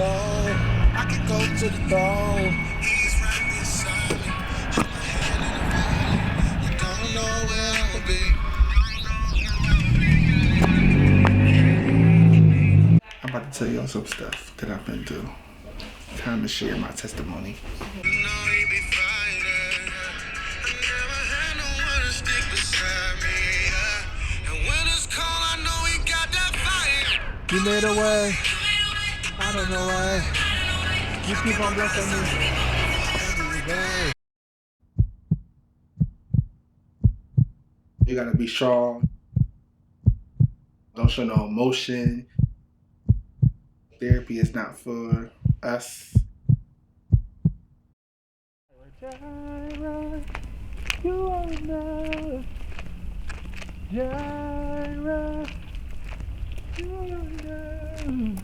alone. I can go to the throne. He's right beside me. Hold my hand in the valley. You don't know where I'll be. I'm about to tell y'all some stuff that I've been through. Time to share my testimony. You made a way. I don't know why. You keep on blessing me. Every day. You gotta be strong. Don't show no emotion. Therapy is not for us. Gyra, you are enough. Gyra, you are enough.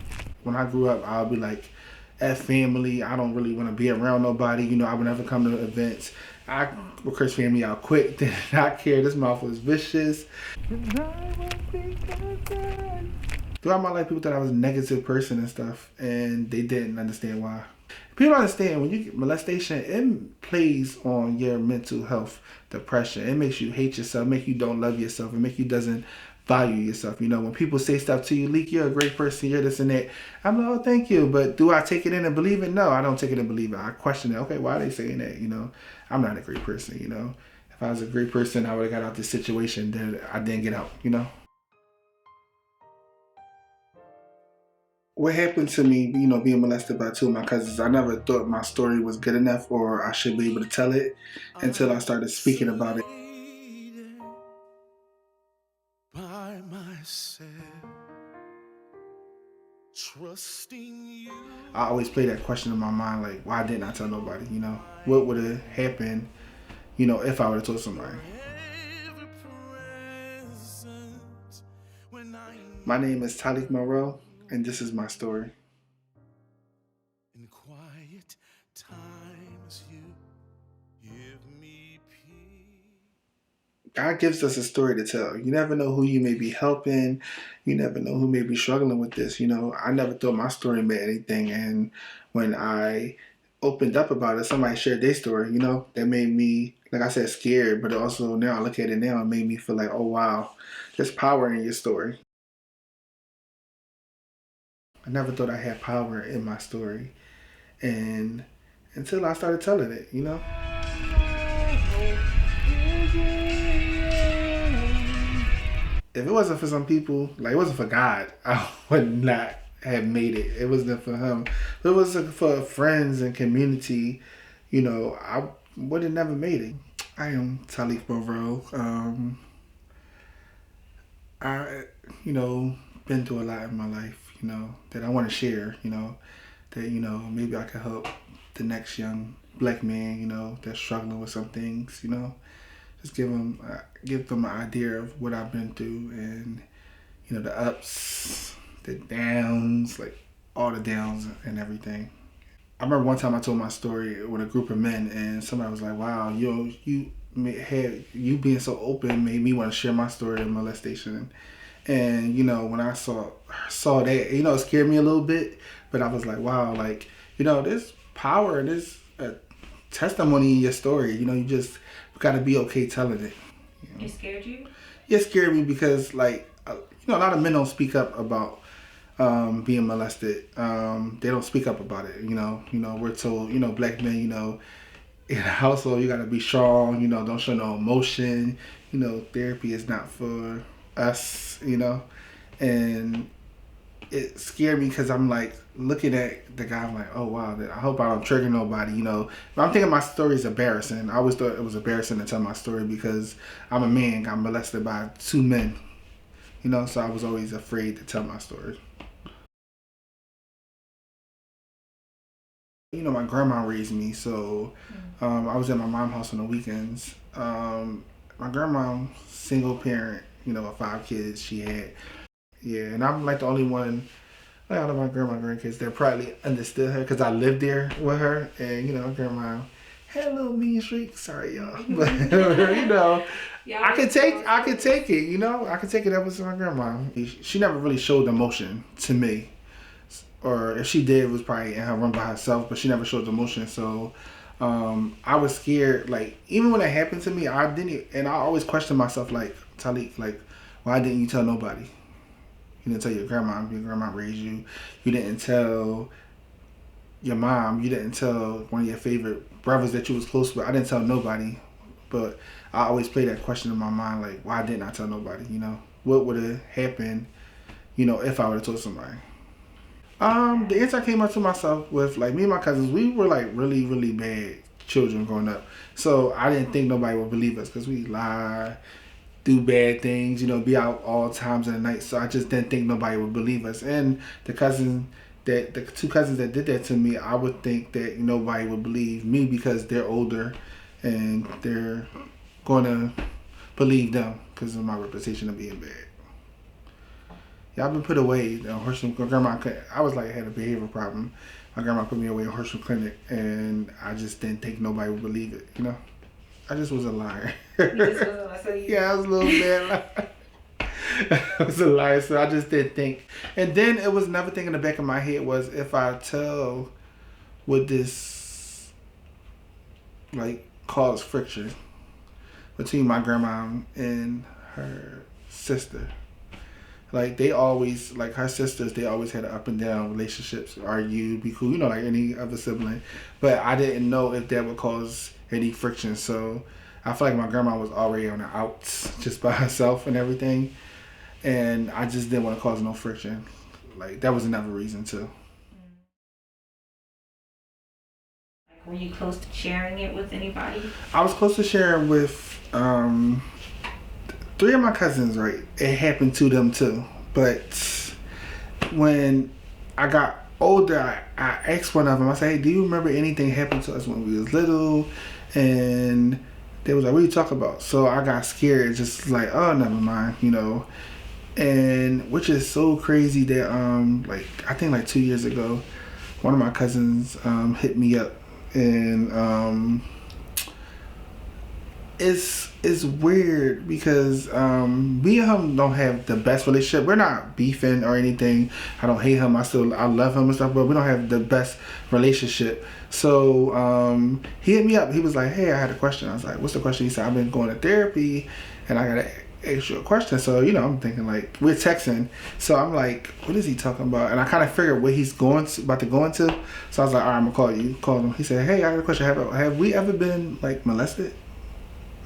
When I grew up, I'll be like, at family, I don't really want to be around nobody. You know, I would never come to events. With Chris family, I'll quit. Did not care. This mouth was vicious. Throughout my life, people thought I was a negative person and stuff, and they didn't understand why. People don't understand when you get molestation, it plays on your mental health, depression. It makes you hate yourself, make you don't love yourself, it makes you doesn't value yourself. You know, when people say stuff to you, Leak, you're a great person, you're this and that. I'm like, oh, thank you. But do I take it in and believe it? No, I don't take it and believe it. I question it. Okay, why are they saying that? You know, I'm not a great person, you know. If I was a great person, I would have got out this situation that I didn't get out, you know. What happened to me, you know, being molested by two of my cousins, I never thought my story was good enough or I should be able to tell it until I started speaking about it. By myself, trusting you. I always play that question in my mind, like, why didn't I tell nobody, you know? What would have happened, you know, if I would have told somebody? My name is Talik Monroe, and this is my story. In quiet times, you give me peace. God gives us a story to tell. You never know who you may be helping. You never know who may be struggling with this. You know, I never thought my story meant anything, and when I opened up about it, somebody shared their story, you know, that made me, like I said, scared, but also now I look at it now, it made me feel like, oh wow, there's power in your story. I never thought I had power in my story, and until I started telling it, you know. If it wasn't for some people, like it wasn't for God, I would not have made it. It wasn't for him. But it was for friends and community, you know, I would have never made it. I am Talik Monroe. I, you know, been through a lot in my life, you know, that I want to share, you know, that, you know, maybe I could help the next young black man, you know, that's struggling with some things, you know, just give them an idea of what I've been through and, you know, the ups, the downs, like all the downs and everything. I remember one time I told my story with a group of men and somebody was like, wow, you being so open made me want to share my story of molestation. And, you know, when I saw that, you know, it scared me a little bit, but I was like, wow, like, you know, there's power, there's a testimony in your story. You know, you just got to be okay telling it. You know? It scared you? It scared me because, like, you know, a lot of men don't speak up about being molested. They don't speak up about it. You know, we're told, you know, black men, you know, in a household, you got to be strong, you know, don't show no emotion. You know, therapy is not for us, you know, and it scared me because I'm like looking at the guy, I'm like, oh wow, I hope I don't trigger nobody, you know. But I'm thinking my story is embarrassing. I always thought it was embarrassing to tell my story because I'm a man, got molested by two men, you know, so I was always afraid to tell my story. You know, my grandma raised me, so I was at my mom's house on the weekends. My grandma, single parent, you know, 5 kids she had. Yeah, and I'm like the only one out of my grandkids that probably understood her because I lived there with her, and you know, my grandma had a little mean streak. Sorry, y'all, but you know, I could take it. You know, I could take it up with my grandma. She never really showed emotion to me. or if she did, it was probably in her room by herself, but she never showed emotion. So I was scared. Like even when it happened to me, I didn't, and I always question myself, like Talik, like why didn't you tell nobody? You didn't tell your grandma. Your grandma raised you. You didn't tell your mom. You didn't tell one of your favorite brothers that you was close with. I didn't tell nobody. But I always play that question in my mind, like why didn't I tell nobody? You know, what would have happened? You know, if I would have told somebody. The answer I came up to myself with, like me and my cousins, we were like really, really bad children growing up. So I didn't think nobody would believe us because we lie, do bad things, you know, be out all times of the night. So I just didn't think nobody would believe us. And the two cousins that did that to me, I would think that nobody would believe me because they're older and they're gonna believe them because of my reputation of being bad. Yeah, I've been put away in Horsham. Grandma, I was like, I had a behavioral problem. My grandma put me away in Horsham Clinic, and I just didn't think nobody would believe it. You know, I just was a liar. Yeah, I was a little bad. I was a liar, so I just didn't think. And then it was another thing in the back of my head was if I tell, would this like cause friction between my grandma and her sister? Like they always, like her sisters, they always had up and down relationships, argue, be cool, you know, like any other sibling. But I didn't know if that would cause any friction. So I feel like my grandma was already on the outs just by herself and everything. And I just didn't want to cause no friction. Like that was another reason too. Were you close to sharing it with anybody? I was close to sharing with three of my cousins, right? It happened to them too. But when I got older, I asked one of them, I said, hey, do you remember anything happened to us when we was little? And they was like, what are you talking about? So I got scared, just like, oh, never mind, you know. And which is so crazy that like I think like 2 years ago, one of my cousins hit me up and it's weird because me and him don't have the best relationship. We're not beefing or anything. I don't hate him. I love him and stuff, but we don't have the best relationship. So he hit me up. He was like, hey, I had a question. I was like, what's the question? He said, I've been going to therapy and I gotta ask you a question. So, you know, I'm thinking like we're texting. So I'm like, what is he talking about? And I kind of figured what he's about to go into. So I was like, all right, I'm gonna call you. Called him. He said, hey, I got a question. Have we ever been like molested?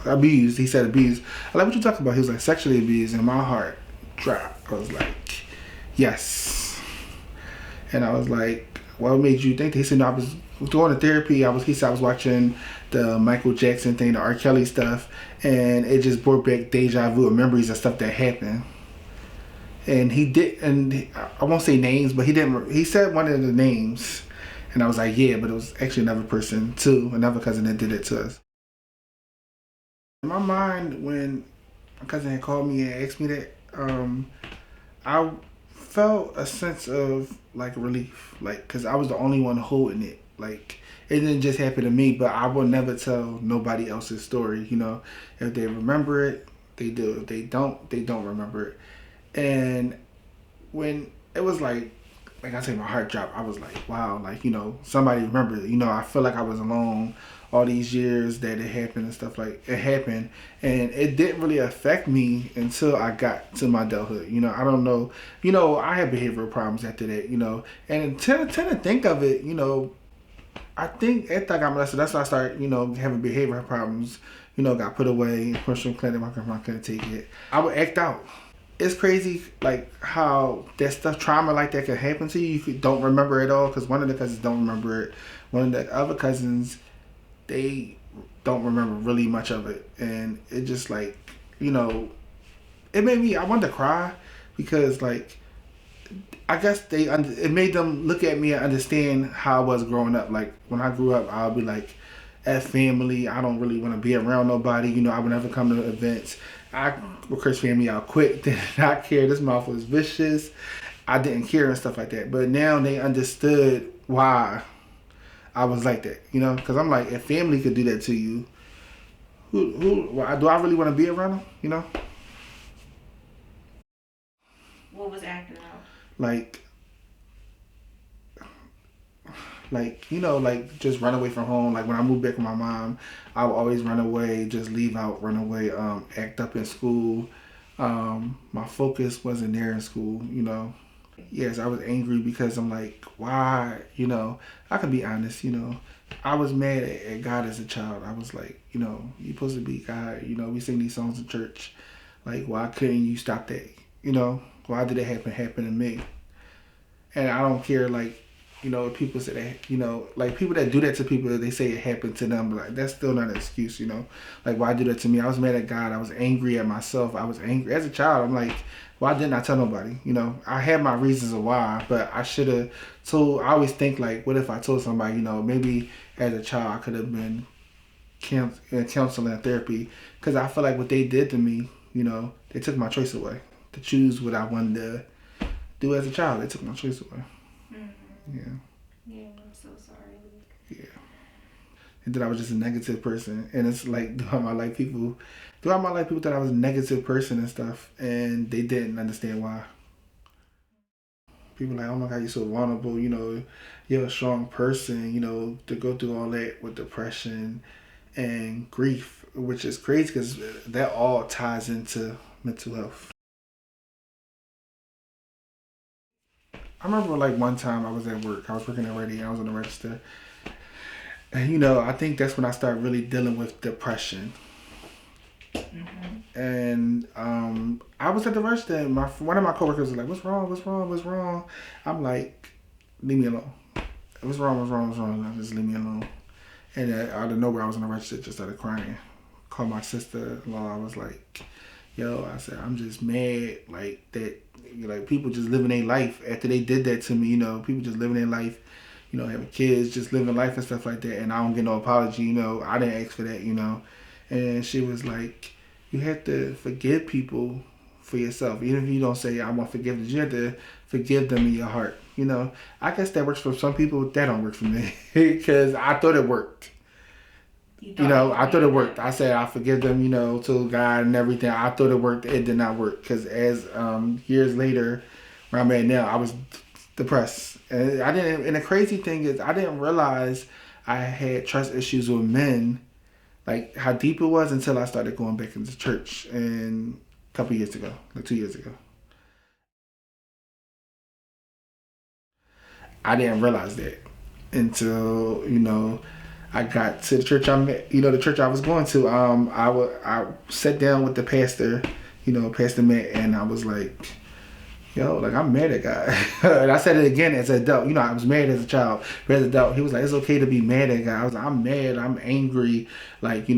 Abused. He said abused. I like what you talking about. He was like sexually abused, and my heart dropped. I was like, yes. And I was like, what made you think that? He said, no, I was going to therapy. He said I was watching the Michael Jackson thing, the R. Kelly stuff, and it just brought back deja vu of memories of stuff that happened. And he did, and I won't say names, but he didn't. He said one of the names, and I was like, yeah, but it was actually another person too, another cousin that did it to us. In my mind, when my cousin had called me and asked me that, I felt a sense of like relief, like because I was the only one holding it. Like it didn't just happen to me, but I will never tell nobody else's story. You know, if they remember it, they do. If they don't remember it. And when it was like I said, my heart dropped. I was like, wow, like, you know, somebody remembered it. You know, I feel like I was alone all these years that it happened and stuff like it happened. And it didn't really affect me until I got to my adulthood. You know, I don't know. You know, I had behavioral problems after that, you know. And to think of it, you know, I think after I got molested, that's when I started, you know, having behavioral problems. You know, got put away in personal clinic. My grandma couldn't take it. I would act out. It's crazy, like how that stuff, trauma like that can happen to you. You don't remember it all because one of the cousins don't remember it. One of the other cousins, they don't remember really much of it, and it just like, you know, it made me. I wanted to cry because like I guess it made them look at me and understand how I was growing up. Like when I grew up, I'll be like, at family, I don't really want to be around nobody. You know, I would never come to events. I would curse family out quick. Did not care. This mouth was vicious. I didn't care and stuff like that. But now they understood why I was like that. You know, because I'm like, if family could do that to you, do I really want to be around them? You know. What was acting out? Like Like, like just run away from home. Like when I moved back with my mom, I would always run away, just leave out, run away, act up in school. My focus wasn't there in school. Yes, I was angry because I'm like, why? I can be honest. I was mad at God as a child. I was like, you're supposed to be God. We sing these songs in church. Like, why couldn't you stop that? Why did it happen to me? And I don't care, like, if people say that, like people that do that to people, they say it happened to them, but like that's still not an excuse. Like, why do that to me? I was mad at God. I was angry at myself. I was angry as a child. I'm like, why didn't I tell nobody? I had my reasons of why, but I should have told. I always think like, what if I told somebody? Maybe as a child I could have been in counseling and therapy, because I feel like what they did to me, they took my choice away to choose what I wanted to do as a child. They took my choice away. Mm-hmm. Yeah. Yeah, I'm so sorry. Yeah. And that I was just a negative person. And it's like throughout my life people thought I was a negative person and stuff, and they didn't understand why. People like, oh my God, you're so vulnerable, you're a strong person, to go through all that with depression and grief, which is crazy because that all ties into mental health. I remember like one time I was at work. I was working at radio. I was on the register. And I think that's when I started really dealing with depression. Mm-hmm. And I was at the register and one of my coworkers was like, what's wrong? What's wrong? What's wrong? I'm like, leave me alone. What's wrong? What's wrong? What's wrong? Just leave me alone. And out of nowhere, I was on the register, just started crying. Called my sister-in-law. I was like, yo, I said, I'm just mad, like, that, like, people just living their life after they did that to me, people just living their life, having kids, just living life and stuff like that, and I don't get no apology, I didn't ask for that, and she was like, you have to forgive people for yourself, even if you don't say, I want forgiveness, you have to forgive them in your heart, I guess that works for some people, that don't work for me, because I thought it worked. I thought it worked. I said I forgive them, to God and everything. I thought it worked. It did not work because as years later, where I'm at now, I was depressed. And I didn't. And the crazy thing is, I didn't realize I had trust issues with men, like how deep it was until I started going back into church and a couple years ago, like 2 years ago. I didn't realize that until I got to the church the church I was going to. I sat down with the pastor, Pastor Matt, and I was like, yo, like I'm mad at God. And I said it again as an adult. I was mad as a child, but as an adult, he was like, it's okay to be mad at God. I was like, I'm mad, I'm angry, like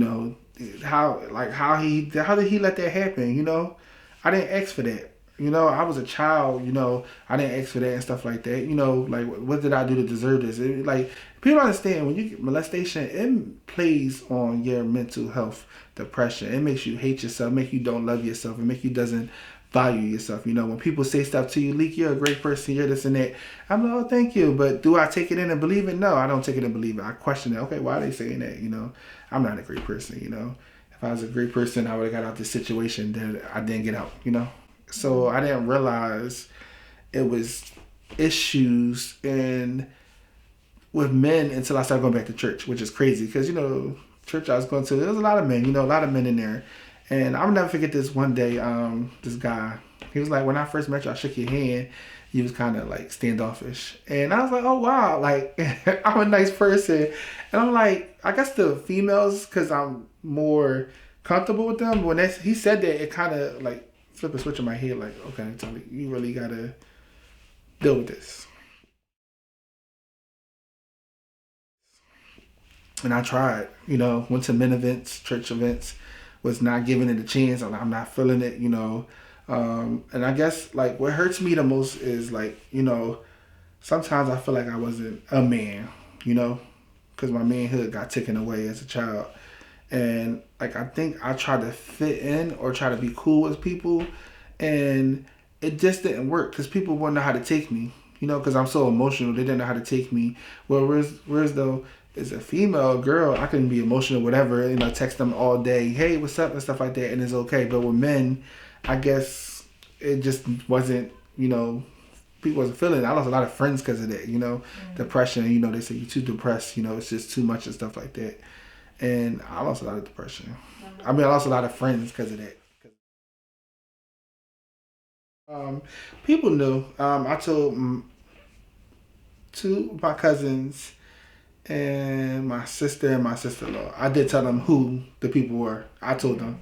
how did he let that happen? I didn't ask for that. I was a child, I didn't ask for that and stuff like that. Like, what did I do to deserve this? Like, people don't understand, when you get molestation, it plays on your mental health, depression. It makes you hate yourself, make you don't love yourself, it make you doesn't value yourself. When people say stuff to you, Leak, you're a great person, you're this and that. I'm like, oh, thank you. But do I take it in and believe it? No, I don't take it and believe it. I question it. Okay, why are they saying that? I'm not a great person, If I was a great person, I would have got out this situation that I didn't get out, So I didn't realize it was issues with men until I started going back to church, which is crazy because, church I was going to, there was a lot of men, a lot of men in there. And I'll never forget this one day, this guy, he was like, when I first met you, I shook your hand. He was kind of like standoffish. And I was like, oh, wow, like I'm a nice person. And I'm like, I guess the females, because I'm more comfortable with them. When he said that, it kind of like, flip a switch in my head, like, okay, Talik, you really gotta deal with this. And I tried, went to men events, church events, was not giving it a chance. I'm not feeling it, and I guess like what hurts me the most is like, sometimes I feel like I wasn't a man, because my manhood got taken away as a child. And like I think I tried to fit in or try to be cool with people, and it just didn't work because people wouldn't know how to take me, because I'm so emotional. They didn't know how to take me. Well, where's though as a female girl, I can be emotional, whatever, text them all day, hey, what's up and stuff like that, and it's okay. But with men, I guess it just wasn't, people wasn't feeling it. I lost a lot of friends because of that, depression. They say you're too depressed, it's just too much and stuff like that. And I lost a lot of depression. I lost a lot of friends because of that. People knew. I told two of my cousins and my sister and my sister-in-law. I did tell them who the people were. I told them.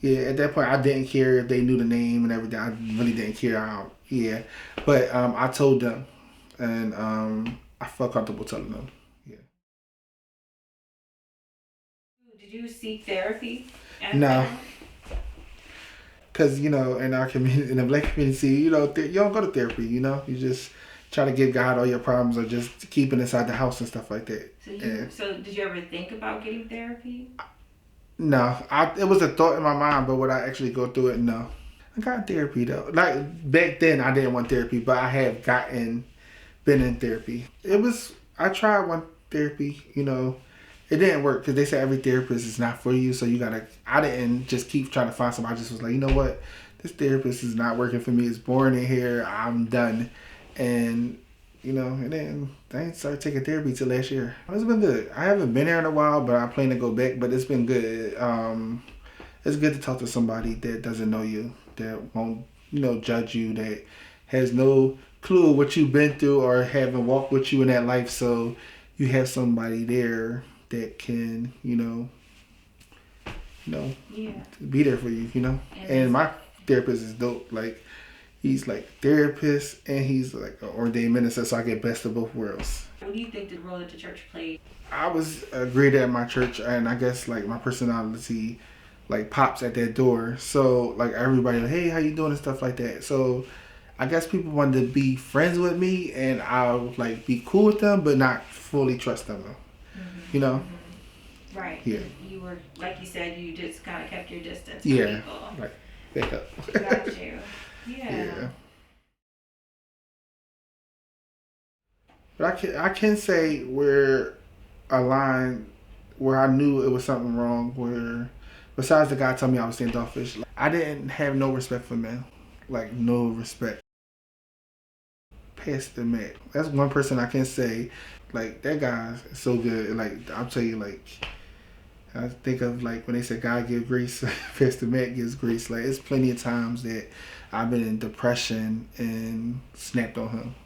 Yeah, at that point, I didn't care if they knew the name and everything. I really didn't care. But I told them, and I felt comfortable telling them. Yeah. Did you seek therapy? No. Because, in our community, in the black community, you don't go to therapy, you just try to give God all your problems or just keep it inside the house and stuff like that. So did you ever think about getting therapy? No. It was a thought in my mind, but would I actually go through it? No. I got therapy, though. Like, back then, I didn't want therapy, but I have been in therapy. I tried one therapy, it didn't work because they said every therapist is not for you. So I didn't just keep trying to find somebody. I just was like, you know what? This therapist is not working for me. It's boring in here. I'm done. And, and then I didn't start taking therapy till last year. It's been good. I haven't been there in a while, but I plan to go back. But it's been good. It's good to talk to somebody that doesn't know you, that won't, judge you, that has no clue what you've been through or haven't walked with you in that life. So you have somebody there that can, be there for you, And my therapist is dope. Like, he's like therapist and he's like an ordained minister, so I get best of both worlds. What do you think the role that the church played? I was great at my church, and I guess like my personality like pops at that door. So like everybody like, hey, how you doing and stuff like that. So I guess people wanted to be friends with me, and I'll like be cool with them, but not fully trust them. Right. Yeah. You were, like you said, you just kind of kept your distance from people. Like, back up. Got you. Yeah. But I can say where a line where I knew it was something wrong, where besides the guy telling me I was standoffish, I didn't have no respect for men. Like, no respect. Pastor Matt. That's one person I can say, like, that guy is so good. Like, I'll tell you, like, I think of, like, when they say God gives grace, Pastor Matt gives grace. Like, it's plenty of times that I've been in depression and snapped on him.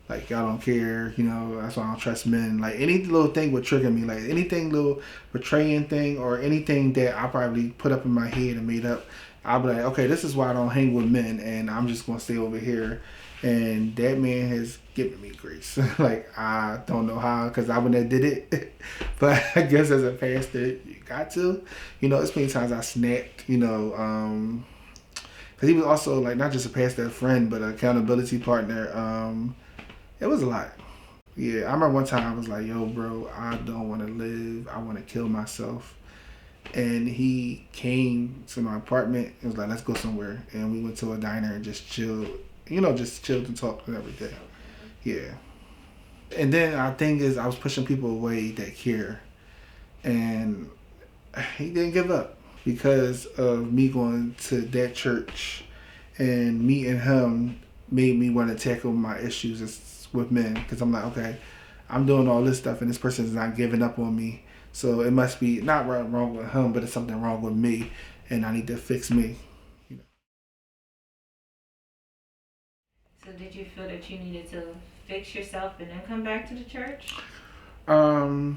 Like, y'all don't care, that's why I don't trust men. Like, any little thing would trigger me. Like, anything little betraying thing or anything that I probably put up in my head and made up, I'll be like, okay, this is why I don't hang with men, and I'm just going to stay over here. And that man has given me grace. Like, I don't know how, because I wouldn't have did it. But I guess as a pastor, you got to. It's many times I snapped, because he was also, like, not just a pastor, a friend, but an accountability partner. It was a lot. Yeah, I remember one time I was like, yo, bro, I don't want to live. I want to kill myself. And he came to my apartment and was like, let's go somewhere. And we went to a diner and just chilled. Just chilled and talked and everything. Yeah. And then our thing is I was pushing people away that care. And he didn't give up because of me going to that church, and meeting him made me want to tackle my issues with men, because I'm like, okay, I'm doing all this stuff and this person's not giving up on me. So it must be not wrong with him, but it's something wrong with me, and I need to fix me. So did you feel that you needed to fix yourself and then come back to the church? No.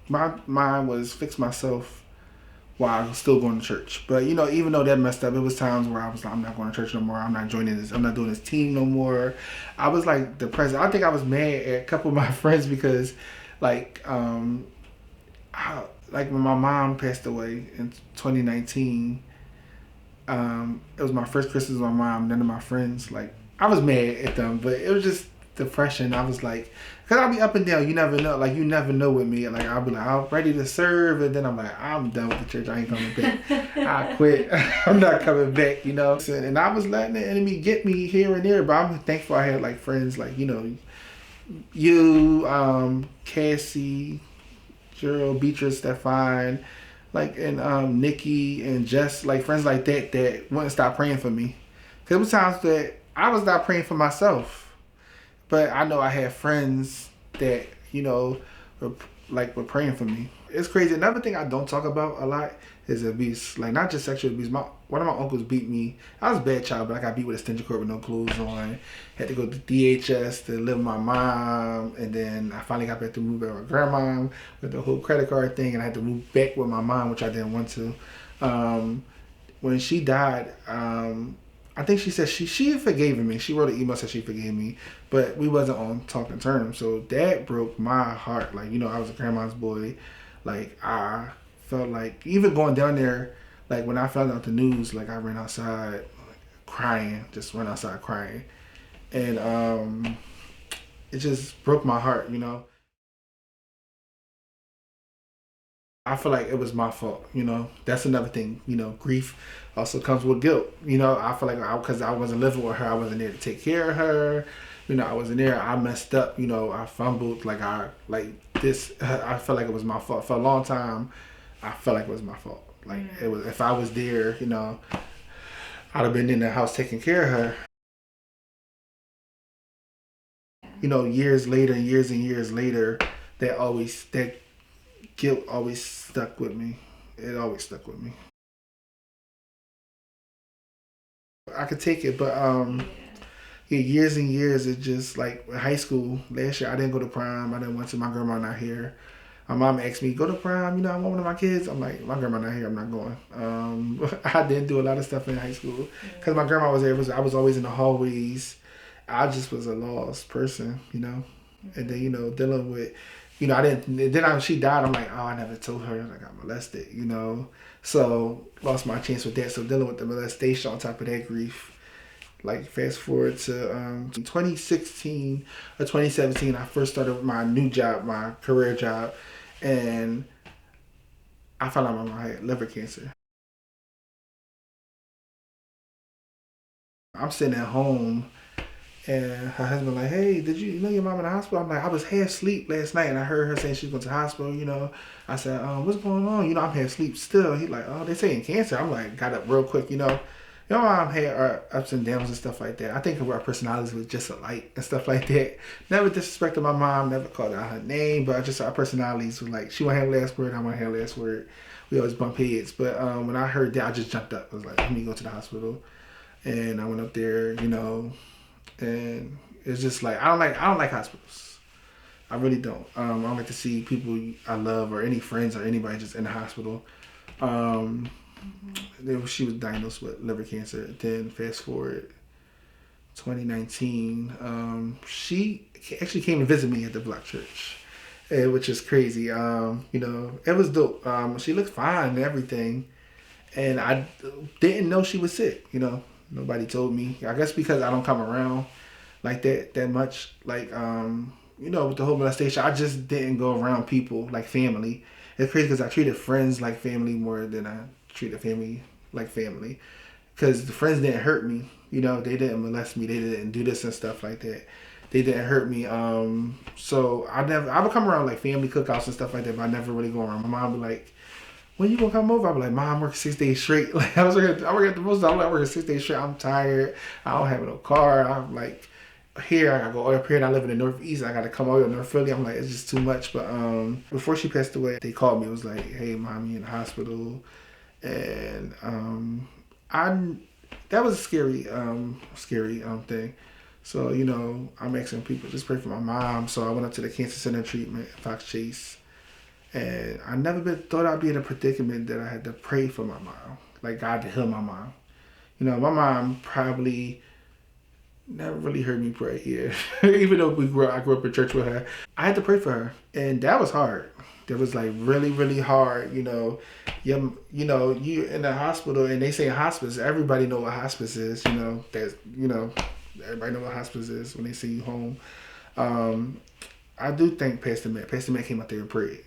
My mind was fix myself while I was still going to church. But, even though that messed up, it was times where I was like, I'm not going to church no more. I'm not doing this team no more. I was like depressed. I think I was mad at a couple of my friends because, like when my mom passed away in 2019, it was my first Christmas with my mom. None of my friends, like, I was mad at them, but it was just depression. I was like, because I'll be up and down. You never know. Like, you never know with me. Like, I'll be like, I'm ready to serve. And then I'm like, I'm done with the church. I ain't coming back. I quit. I'm not coming back, And I was letting the enemy get me here and there. But I'm thankful I had, like, friends like, you, Cassie, Gerald, Beatrice, Stefan, like, and Nikki and Jess, like, friends like that wouldn't stop praying for me. There was times that I was not praying for myself, but I know I had friends that were, were praying for me. It's crazy. Another thing I don't talk about a lot is abuse. Like not just sexual abuse. One of my uncles beat me. I was a bad child, but I got beat with a extension cord with no clothes on. Had to go to DHS to live with my mom, and then I finally got back to move back with my grandma with the whole credit card thing, and I had to move back with my mom, which I didn't want to. When she died, I think she said she forgave me. She wrote an email said she forgave me, but we wasn't on talking terms. So that broke my heart. Like I was a grandma's boy. Like I felt like even going down there, like when I found out the news, like I ran outside like, crying, just ran outside crying, and it just broke my heart. I feel like it was my fault. That's another thing. Grief also comes with guilt. I feel like because I wasn't living with her, I wasn't there to take care of her. I wasn't there. I messed up. I fumbled. I felt like it was my fault for a long time. I felt like it was my fault. Like it was. If I was there, I'd have been in the house taking care of her. Years later, years and years later, that guilt always stuck with me. It always stuck with me. I could take it, but yeah, years and years. It just like high school last year. I didn't go to prom. I didn't went to my grandma not here. My mom asked me go to prom. I want one of my kids. I'm like my grandma not here. I'm not going. I didn't do a lot of stuff in high school because my grandma was there. I was always in the hallways. I just was a lost person. And then dealing with I didn't. Then she died. I'm like, oh, I never told her I got molested. So lost my chance with that. So dealing with the molestation on top of that grief. Like fast forward to 2016 or 2017, I first started my new job, my career job, and I found out my mom had liver cancer. I'm sitting at home and her husband like, hey, did you know your mom in the hospital? I'm like, I was half asleep last night and I heard her saying she was going to the hospital. I said, what's going on? I'm half asleep still. He like, oh, they saying cancer. I'm like, got up real quick. My mom had our ups and downs and stuff like that. I think our personalities was just alike and stuff like that. Never disrespected my mom, never called out her name, but just our personalities were like, she want to have last word, I want to have last word. We always bump heads. But when I heard that, I just jumped up. I was like, let me go to the hospital. And I went up there, and it's just like I don't like hospitals. I really don't. I don't like to see people I love or any friends or anybody just in the hospital. She was diagnosed with liver cancer. Then fast forward 2019, she actually came to visit me at the Black Church, which is crazy. It was dope. She looked fine and everything, and I didn't know she was sick. Nobody told me. I guess because I don't come around like that much. Like with the whole molestation, I just didn't go around people like family. It's crazy because I treated friends like family more than I treated family like family. Because the friends didn't hurt me. They didn't molest me. They didn't do this and stuff like that. They didn't hurt me. So I would come around like family cookouts and stuff like that, but I never really go around. My mom would be like, when you gonna come over? I'd be like, Mom, I'm working 6 days straight. Like I work at the most. I'm like working 6 days straight. I'm tired. I don't have no car. I'm like here. I gotta go up here, and I live in the Northeast. I gotta come over to North Philly. I'm like, it's just too much. But before she passed away, they called me. It was like, hey, Mommy in the hospital, and I that was a scary thing. So I'm asking people just pray for my mom. So I went up to the cancer center treatment in Fox Chase. And I never thought I'd be in a predicament that I had to pray for my mom, like God to heal my mom. My mom probably never really heard me pray here, even though I grew up in church with her. I had to pray for her, and that was hard. That was like really, really hard. You in the hospital, and they say hospice. Everybody know what hospice is. Everybody know what hospice is when they see you home. I do think Pastor Matt. Pastor Matt came out there and prayed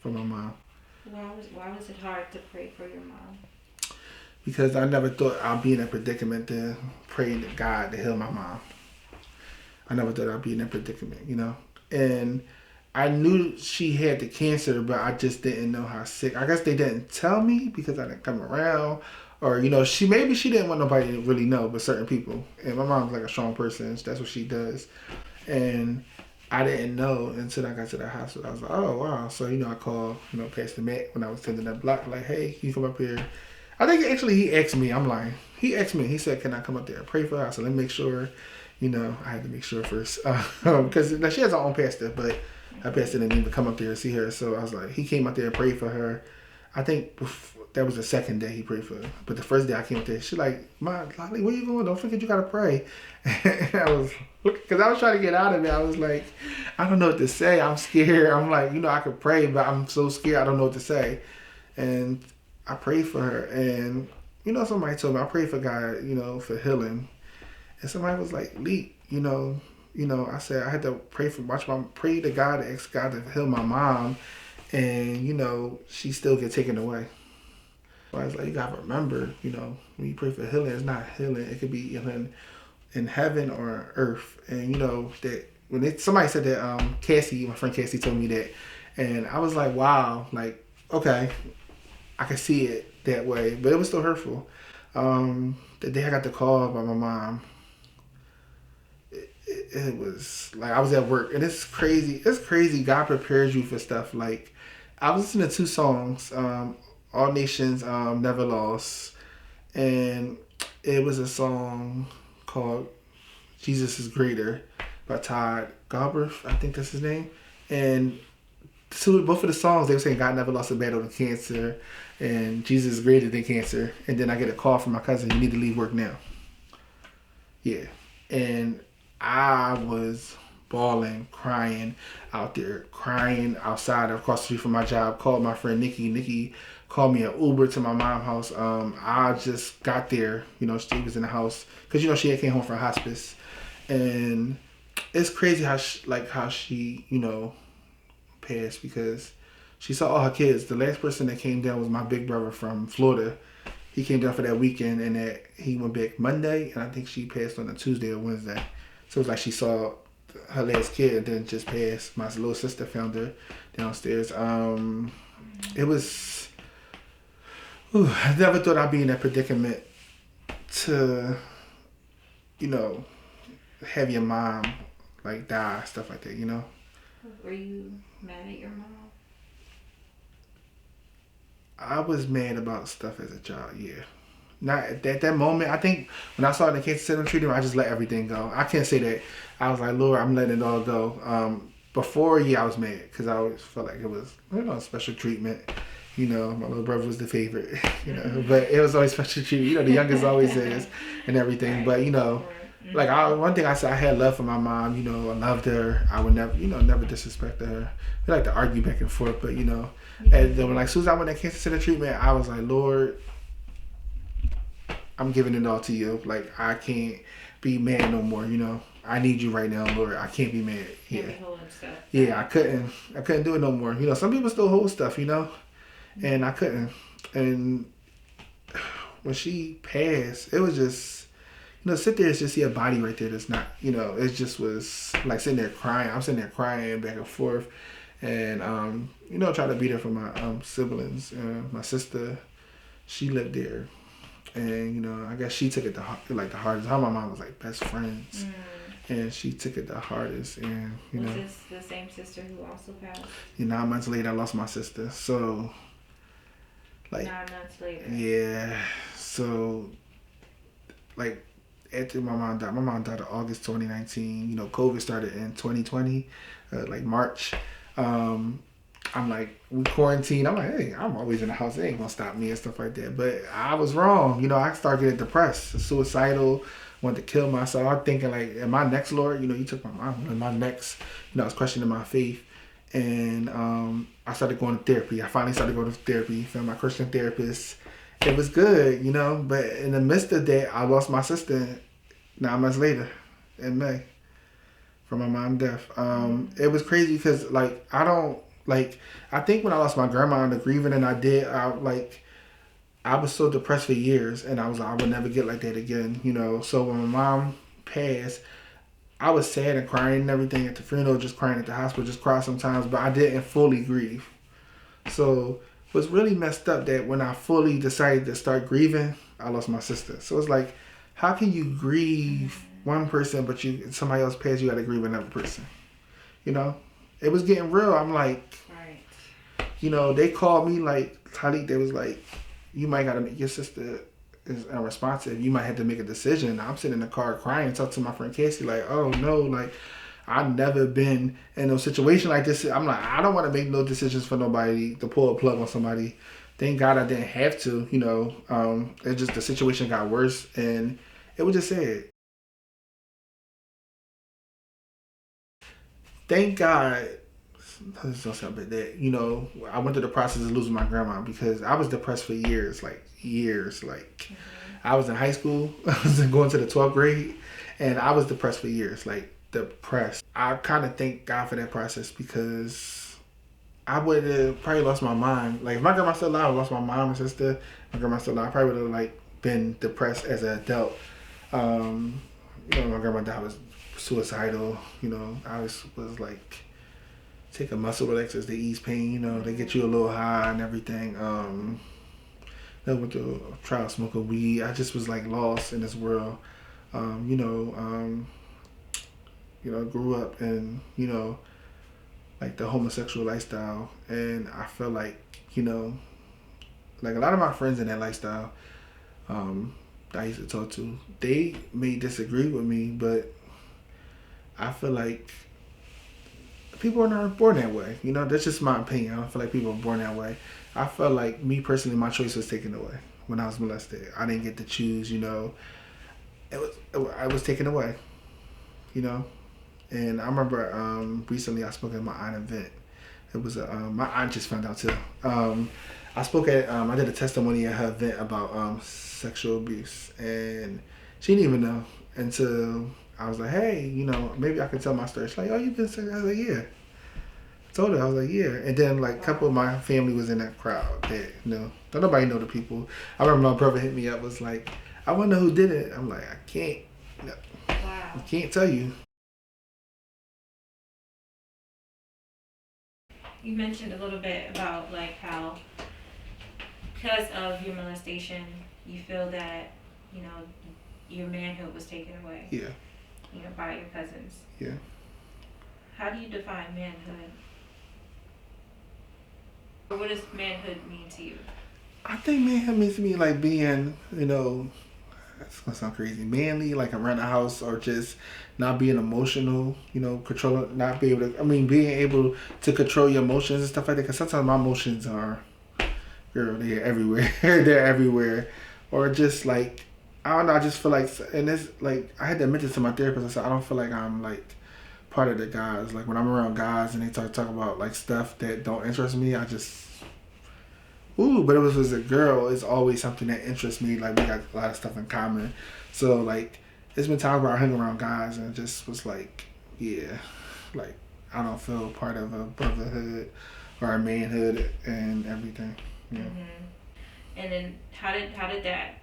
for my mom. Why was it hard to pray for your mom? Because I never thought I'd be in a predicament to pray to God to heal my mom. I never thought I'd be in that predicament, And I knew she had the cancer, but I just didn't know how sick. I guess they didn't tell me because I didn't come around, or she didn't want nobody to really know, but certain people. And my mom's like a strong person. That's what she does. And I didn't know until I got to the hospital. I was like, oh wow. So I called Pastor Matt when I was sending that block, like, hey, can you come up here? I think actually he asked me. I'm lying. He asked me. He said, can I come up there and pray for her? I said, let me make sure. I had to make sure first because she has her own pastor, but her pastor didn't even come up there and see her. So I was like, he came up there and prayed for her. I think that was the second day he prayed for her. But the first day I came up there, she like, Ma, Lolly, where you going? Don't forget you gotta pray. And I was, because I was trying to get out of it. I was like, I don't know what to say. I'm scared. I'm like, I could pray, but I'm so scared. I don't know what to say. And I prayed for her, and somebody told me I prayed for God, for healing. And somebody was like, Leap, I said I had to pray pray to God, to ask God to heal my mom, and she still get taken away. So I was like, you gotta remember, when you pray for healing, it's not healing. It could be healing in heaven or earth. And that when somebody said that, Cassie, my friend Cassie told me that, and I was like, wow, like, okay, I could see it that way, but it was still hurtful. The day I got the call by my mom, it was like I was at work, and it's crazy. It's crazy. God prepares you for stuff. Like I was listening to two songs, "All Nations," "Never Lost," and it was a song called "Jesus Is Greater" by Todd Galbraith. I think that's his name. And both of the songs, they were saying God never lost a battle to cancer, and Jesus is greater than cancer. And then I get a call from my cousin, you need to leave work now. Yeah, and I was bawling, crying out there, crying outside across the street from my job. Called my friend Nikki. Nikki called me an Uber to my mom's house. I just got there. She was in the house because she had came home from hospice, and it's crazy how she passed because she saw all her kids. The last person that came down was my big brother from Florida. He came down for that weekend, and that he went back Monday, and I think she passed on a Tuesday or Wednesday. So it was like she saw her last kid and then just passed. My little sister found her downstairs. It was. I never thought I'd be in that predicament to, have your mom like die, stuff like that. Were you mad at your mom? I was mad about stuff as a child, yeah. Not at that moment. I think when I saw the cancer center treating I just let everything go. I can't say that. I was like, Lord, I'm letting it all go. Before, I was mad because I always felt like it was, special treatment. My little brother was the favorite, but it was always special treatment. The youngest always is and everything. But, like one thing I said, I had love for my mom. I loved her. I would never, never disrespect her. We like to argue back and forth, but and then when as soon as I went to cancer center treatment, I was like, Lord, I'm giving it all to you. Like I can't be mad no more. I need you right now, Lord. I can't be mad. Yeah, can't be holding stuff. Yeah, I couldn't do it no more. Some people still hold stuff. And I couldn't. And when she passed, it was just. Sit there and just see a body right there that's not, it just was like sitting there crying. I'm sitting there crying back and forth. And, try to be there for my siblings. My sister, she lived there. And, I guess she took it the hardest. Her and my mom was like best friends. And she took it the hardest. And, Was this the same sister who also passed? 9 months later, I lost my sister. So, 9 months later. Yeah. So, after my mom died in August 2019. COVID started in 2020, March. I'm like, we quarantined. I'm like, hey, I'm always in the house. They ain't gonna stop me and stuff like that. But I was wrong. I started getting depressed, suicidal, wanted to kill myself. I'm thinking like, am I next, Lord? You took my mom. Am I next? I was questioning my faith. And I started going to therapy. I finally started going to therapy, found my Christian therapist. It was good, but in the midst of that, I lost my sister 9 months later in May from my mom's death. It was crazy because, I think when I lost my grandma and the grieving and I was so depressed for years, and I was like, I would never get like that again, So when my mom passed, I was sad and crying and everything at the funeral, just crying at the hospital, just cry sometimes, but I didn't fully grieve. So it was really messed up that when I fully decided to start grieving, I lost my sister. So it's like, how can you grieve one person, but somebody else passed, you got to grieve another person? You know, it was getting real. I'm like, Right. you know, they called me like, Talik, they was like, you might got to make, your sister is unresponsive. You might have to make a decision. I'm sitting in the car crying, talk to my friend Casey, like, oh no, like, I've never been in a situation like this. I'm like, I don't want to make no decisions for nobody, to pull a plug on somebody. Thank God I didn't have to, you know. It just, the situation got worse, and it was just sad. Thank God, this don't sound bad, that, you know, I went through the process of losing my grandma, because I was depressed for years, like years. Like, I was in high school, I was going to the 12th grade, and I was depressed for years, like depressed. I kind of thank God for that process, because I would have probably lost my mind. Like, if my grandma still alive, I lost my mom and sister. My grandma still alive, I probably would have like been depressed as an adult. You know, my grandma died, was suicidal. You know, I was like taking muscle relaxers to ease pain. You know, they get you a little high and everything. I went to trial smoking weed. I just was like lost in this world. You know, grew up in, you know, like the homosexual lifestyle, and I feel like, you know, like a lot of my friends in that lifestyle, that I used to talk to, they may disagree with me, but I feel like people are not born that way. You know, that's just my opinion. I don't feel like people are born that way. I feel like, me personally, my choice was taken away when I was molested. I didn't get to choose. You know, I was taken away. You know, and I remember recently I spoke at my aunt event. It was my aunt just found out too. I spoke at I did a testimony at her event about sexual abuse, and she didn't even know until I was like, hey, you know, maybe I can tell my story. She's like, oh, you've been sick? I was like, yeah. I told her, I was like, yeah. And then like a couple of my family was in that crowd that, you know, don't nobody know the people. I remember my brother hit me up, was like, I wonder who did it. I'm like, I can't. No, I can't tell you. You mentioned a little bit about like how, because of your molestation, you feel that, you know, your manhood was taken away. Yeah. You know, by your cousins. Yeah. How do you define manhood? Or what does manhood mean to you? I think manhood means to me like being, you know, it's gonna sound crazy, manly, like around the house, or just not being emotional, you know, controlling, not be able to, I mean, being able to control your emotions and stuff like that. Because sometimes my emotions are, girl, they're everywhere. They're everywhere. Or just like, I don't know, I just feel like, and it's like, I had to admit this to my therapist. I said, I don't feel like I'm like part of the guys. Like when I'm around guys and they talk about like stuff that don't interest me, I just, ooh. But if it was a girl, it's always something that interests me. Like we got a lot of stuff in common. So like, it's been times where I hung around guys and just was like, yeah, like I don't feel part of a brotherhood or a manhood and everything. Yeah. Mm-hmm. And then how did that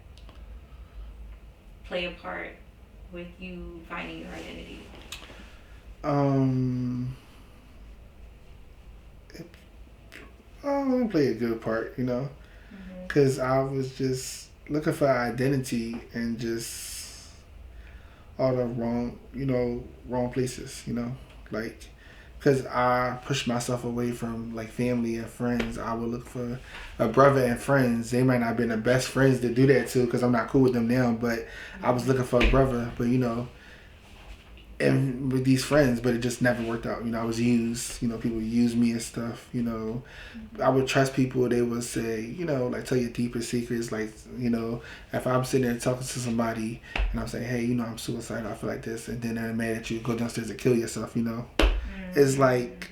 play a part with you finding your identity? It played a good part, you know, because I was just looking for identity and just all the wrong, you know, wrong places, you know, like, because I pushed myself away from like family and friends. I would look for a brother and friends. They might not have been the best friends to do that to, because I'm not cool with them now, but I was looking for a brother. But you know, and with these friends, but it just never worked out. You know, I was used. You know, people use me and stuff. You know, I would trust people. They would say, you know, like tell your deepest secrets. Like, you know, if I'm sitting there talking to somebody and I'm saying, hey, you know, I'm suicidal, I feel like this, and then they're mad at you, go downstairs and kill yourself. You know, it's like,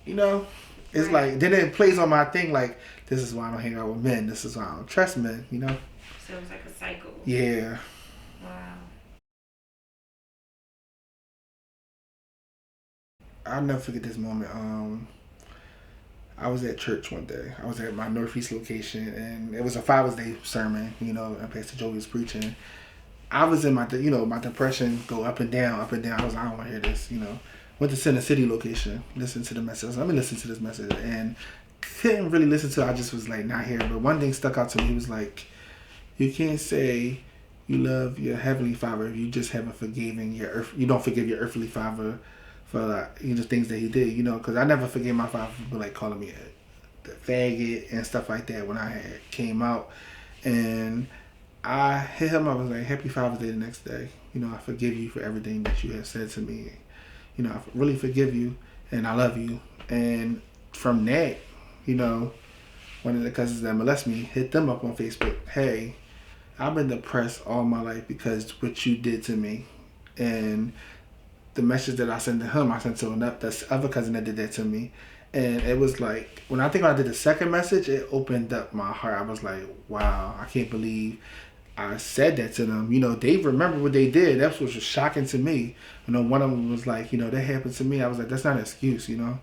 you know, it's like, then it plays on my thing. Like, this is why I don't hang out with men. This is why I don't trust men. You know. So it was like a cycle. Yeah. Wow. I'll never forget this moment. I was at church one day. I was at my Northeast location, and it was a Father's Day sermon, you know, and Pastor Joey was preaching. I was in my, you know, my depression go up and down, up and down. I was like, I don't want to hear this, you know. Went to Center City location, listened to the message. Let me listen to this message, and couldn't really listen to it. I just was like, not here. But one thing stuck out to me. He was like, You can't say you love your heavenly father if you just haven't forgiven you don't forgive your earthly father for like the things that he did. Because I never forgave my father for like calling me a faggot and stuff like that when I had came out, and I hit him. I was like, "Happy Father's Day" the next day. I forgive you for everything that you have said to me. I really forgive you, and I love you. And from that, you know, one of the cousins that molest me hit them up on Facebook. Hey, I've been depressed all my life because what you did to me, and the message that I sent to him, I sent to the other cousin that did that to me. And it was like, when I think I did the second message, it opened up my heart. I was like, wow, I can't believe I said that to them. They remember what they did. That's what was shocking to me. One of them was like, that happened to me. I was like, that's not an excuse. One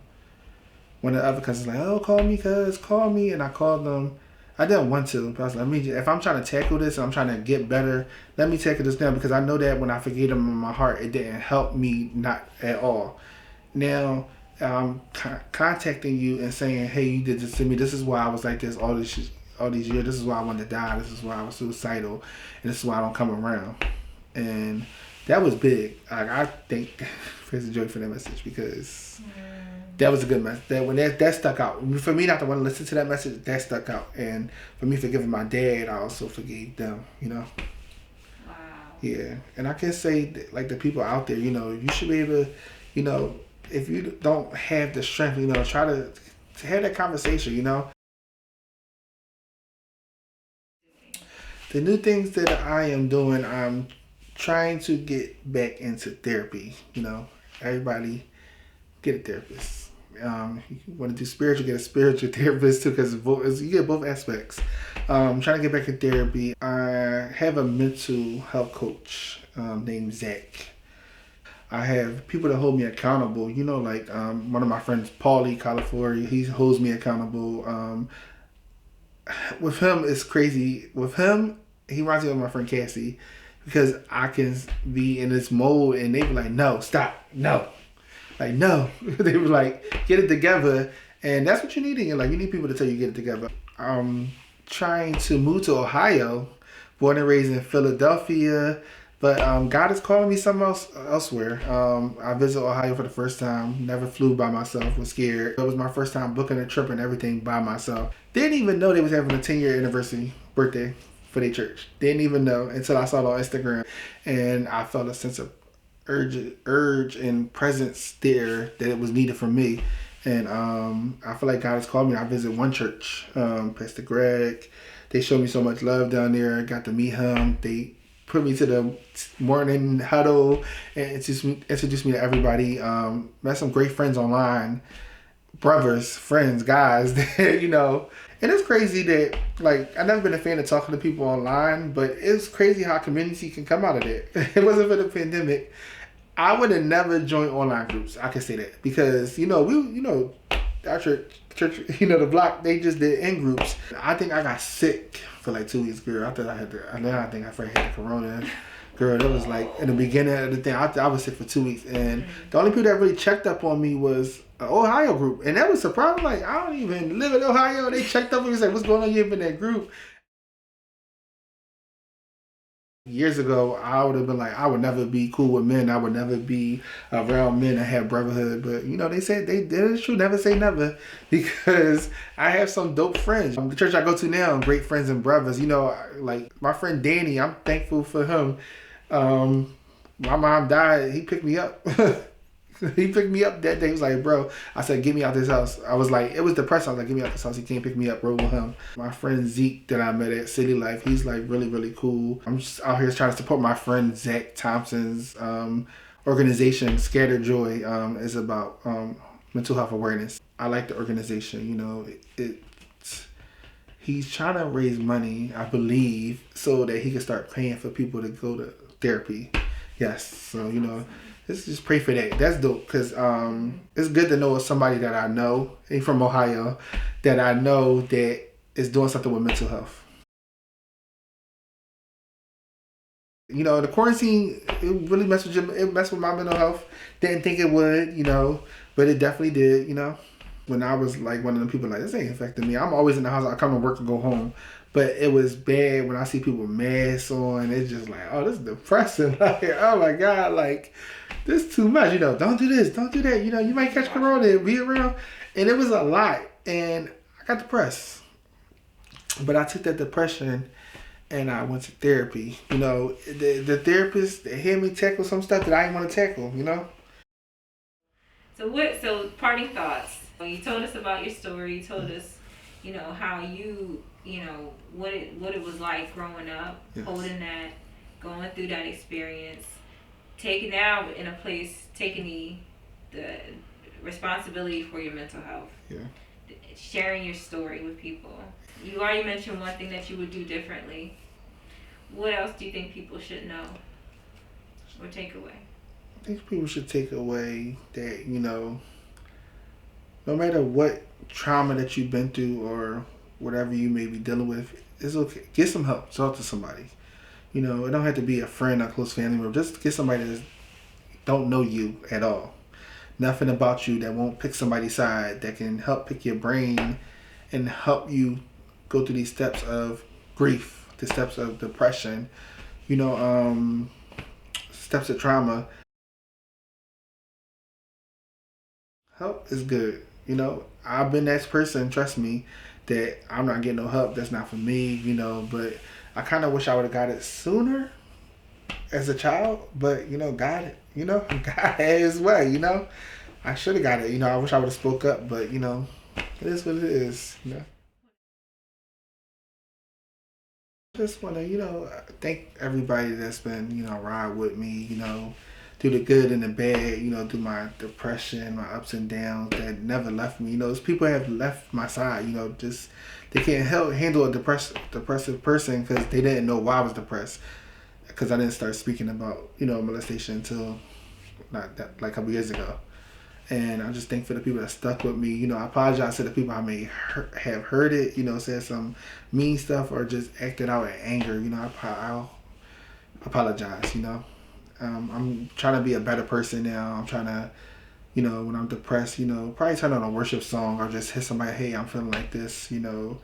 of the other cousins was like, oh, call me, cuz, call me. And I called them. I didn't want to, but I was like, if I'm trying to tackle this and I'm trying to get better, let me tackle this now, because I know that when I forgave them in my heart, it didn't help me, not at all. Now, I'm contacting you and saying, hey, you did this to me. This is why I was like this all these years. This is why I wanted to die. This is why I was suicidal. And this is why I don't come around. And that was big. I think praise the joy for that message, because that was a good message. That stuck out. For me not to want to listen to that message, that stuck out. And for me forgiving my dad, I also forgave them, Wow. Yeah. And I can say, like, the people out there, you should be able to, if you don't have the strength, try to have that conversation, The new things that I am doing, I'm trying to get back into therapy. Everybody get a therapist. You want to do spiritual, get a spiritual therapist too, because you get both aspects. I'm trying to get back in therapy. I have a mental health coach named Zach. I have people that hold me accountable. Like one of my friends, Paulie California, he holds me accountable. With him, it's crazy. With him, he reminds me of my friend Cassie, because I can be in this mode and they be like, no, stop, no. Like, no. They were like, get it together. And that's what you need in your life. You need people to tell you get it together. I'm trying to move to Ohio, born and raised in Philadelphia. But God is calling me elsewhere. I visited Ohio for the first time. Never flew by myself. Was scared. It was my first time booking a trip and everything by myself. Didn't even know they was having a 10-year anniversary birthday for their church. Didn't even know until I saw it on Instagram. And I felt a sense of urge and presence there that it was needed for me. And I feel like God has called me. I visit one church, Pastor Greg. They showed me so much love down there. I got to meet him. They put me to the morning huddle and introduced me to everybody. Met some great friends online, brothers, friends, guys. And it's crazy that, like, I've never been a fan of talking to people online, but it's crazy how community can come out of that. If it wasn't for the pandemic, I would have never joined online groups. I can say that because our church, the block, they just did in groups. I think I got sick for like 2 weeks, girl. I think I first had the corona. Girl, that was like in the beginning of the thing. I was sick for 2 weeks, and the only people that really checked up on me was an Ohio group, and that was surprising. Like, I don't even live in Ohio. They checked up on me and said, "What's going on? You in that group?" Years ago, I would have been like, I would never be cool with men. I would never be around men that have brotherhood. But, they said it's true. Never say never, because I have some dope friends. The church I go to now, great friends and brothers. Like my friend Danny, I'm thankful for him. My mom died. He picked me up. He picked me up that day. He was like, bro, I said, get me out this house. I was like, it was depressing. I was like, get me out this house. He can't pick me up. Roll with him. My friend Zeke that I met at City Life, he's like really, really cool. I'm just out here trying to support my friend Zach Thompson's organization, Scattered Joy, is about mental health awareness. I like the organization. He's trying to raise money, I believe, so that he can start paying for people to go to therapy. Yes, so let's just pray for that. That's dope, because it's good to know somebody that I know, from Ohio, that I know that is doing something with mental health. The quarantine, it really messed with my mental health. Didn't think it would, but it definitely did, When I was like one of the people like, this ain't affecting me. I'm always in the house. I come to work and go home. But it was bad when I see people with masks on. It's just like, oh, this is depressing. Like, oh my God, like, this is too much. You know, don't do this, don't do that. You know, you might catch corona and be around. And it was a lot. And I got depressed. But I took that depression and I went to therapy. You know, the therapist, they had me tackle some stuff that I didn't want to tackle, you know? So parting thoughts. You told us about your story. You told us, you know, how you know, what it was like growing up, yes, holding that, going through that experience, taking the responsibility for your mental health. Yeah. Sharing your story with people. You already mentioned one thing that you would do differently. What else do you think people should know or take away? I think people should take away that, you know, no matter what trauma that you've been through or whatever you may be dealing with, it's okay. Get some help. Talk to somebody. You know, it don't have to be a friend or close family member. Just get somebody that don't know you at all. Nothing about you that won't pick somebody's side, that can help pick your brain and help you go through these steps of grief, the steps of depression, you know, steps of trauma. Help is good. You know, I've been that person, trust me, that I'm not getting no help. That's not for me, you know, but I kind of wish I would have got it sooner as a child, but, you know, got it, you know, God had his way, you know. I should have got it, you know, I wish I would have spoke up, but, you know, it is what it is, you know. Just want to, you know, thank everybody that's been, you know, ride with me, you know, through the good and the bad, you know, through my depression, my ups and downs that never left me. You know, those people have left my side, you know, just they can't handle a depressive person because they didn't know why I was depressed. Because I didn't start speaking about, you know, molestation until not that, like a couple years ago. And I just think for the people that stuck with me, you know, I apologize to the people I may have heard it, you know, said some mean stuff or just acted out in anger. You know, I'll apologize, you know. I'm trying to be a better person now. I'm trying to, you know, when I'm depressed, you know, probably turn on a worship song or just hit somebody, hey, I'm feeling like this, you know.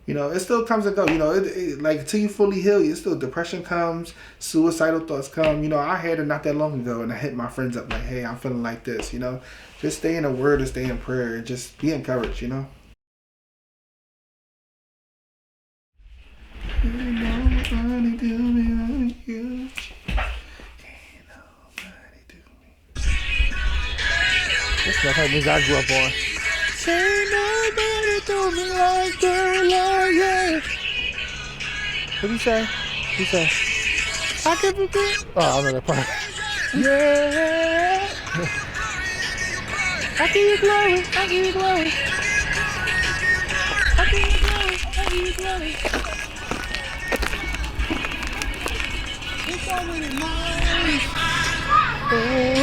You know, it still comes and go. You know, like until you fully heal, it still depression comes, suicidal thoughts come. You know, I had it not that long ago, and I hit my friends up like, "Hey, I'm feeling like this." You know, just stay in the Word and stay in prayer, and just be encouraged. You know. Can't nobody do me like you. Can't nobody do me. That's the type of music I grew up on. Ain't nobody do me like girl, yeah. What do you say? What do you say? I can forget. Oh, I know that part. Yeah. I give you glory. I give you glory. I give you glory. I give you glory. It's already mine. Oh.